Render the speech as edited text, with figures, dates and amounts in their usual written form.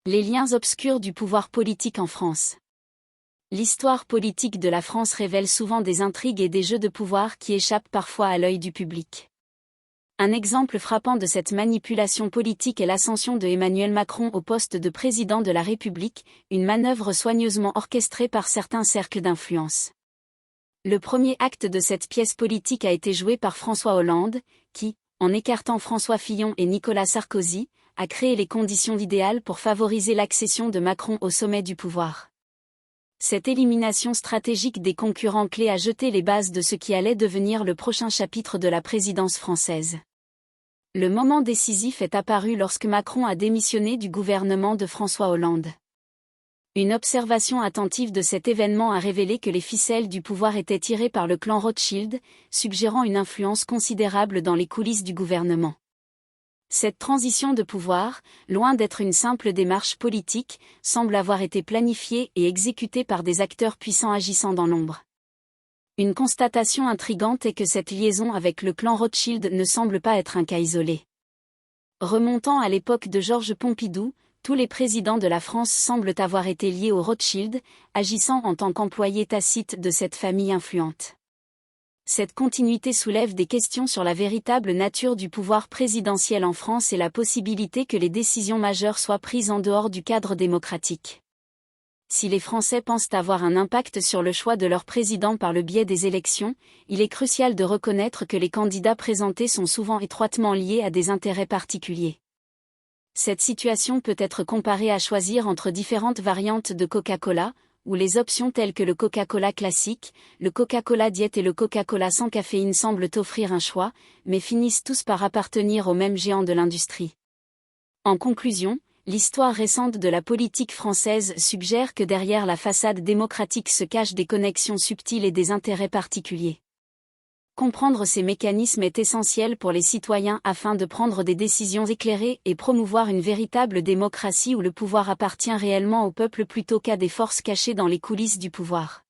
Les liens obscurs du pouvoir politique en France. L'histoire politique de la France révèle souvent des intrigues et des jeux de pouvoir qui échappent parfois à l'œil du public. Un exemple frappant de cette manipulation politique est l'ascension de Emmanuel Macron au poste de président de la République, une manœuvre soigneusement orchestrée par certains cercles d'influence. Le premier acte de cette pièce politique a été joué par François Hollande, qui, en écartant François Fillon et Nicolas Sarkozy, a créé les conditions idéales pour favoriser l'accession de Macron au sommet du pouvoir. Cette élimination stratégique des concurrents clés a jeté les bases de ce qui allait devenir le prochain chapitre de la présidence française. Le moment décisif est apparu lorsque Macron a démissionné du gouvernement de François Hollande. Une observation attentive de cet événement a révélé que les ficelles du pouvoir étaient tirées par le clan Rothschild, suggérant une influence considérable dans les coulisses du gouvernement. Cette transition de pouvoir, loin d'être une simple démarche politique, semble avoir été planifiée et exécutée par des acteurs puissants agissant dans l'ombre. Une constatation intrigante est que cette liaison avec le clan Rothschild ne semble pas être un cas isolé. Remontant à l'époque de Georges Pompidou, tous les présidents de la France semblent avoir été liés aux Rothschild, agissant en tant qu'employés tacites de cette famille influente. Cette continuité soulève des questions sur la véritable nature du pouvoir présidentiel en France et la possibilité que les décisions majeures soient prises en dehors du cadre démocratique. Si les Français pensent avoir un impact sur le choix de leur président par le biais des élections, il est crucial de reconnaître que les candidats présentés sont souvent étroitement liés à des intérêts particuliers. Cette situation peut être comparée à choisir entre différentes variantes de Coca-Cola, où les options telles que le Coca-Cola classique, le Coca-Cola diète et le Coca-Cola sans caféine semblent offrir un choix, mais finissent tous par appartenir au même géant de l'industrie. En conclusion, l'histoire récente de la politique française suggère que derrière la façade démocratique se cachent des connexions subtiles et des intérêts particuliers. Comprendre ces mécanismes est essentiel pour les citoyens afin de prendre des décisions éclairées et promouvoir une véritable démocratie où le pouvoir appartient réellement au peuple plutôt qu'à des forces cachées dans les coulisses du pouvoir.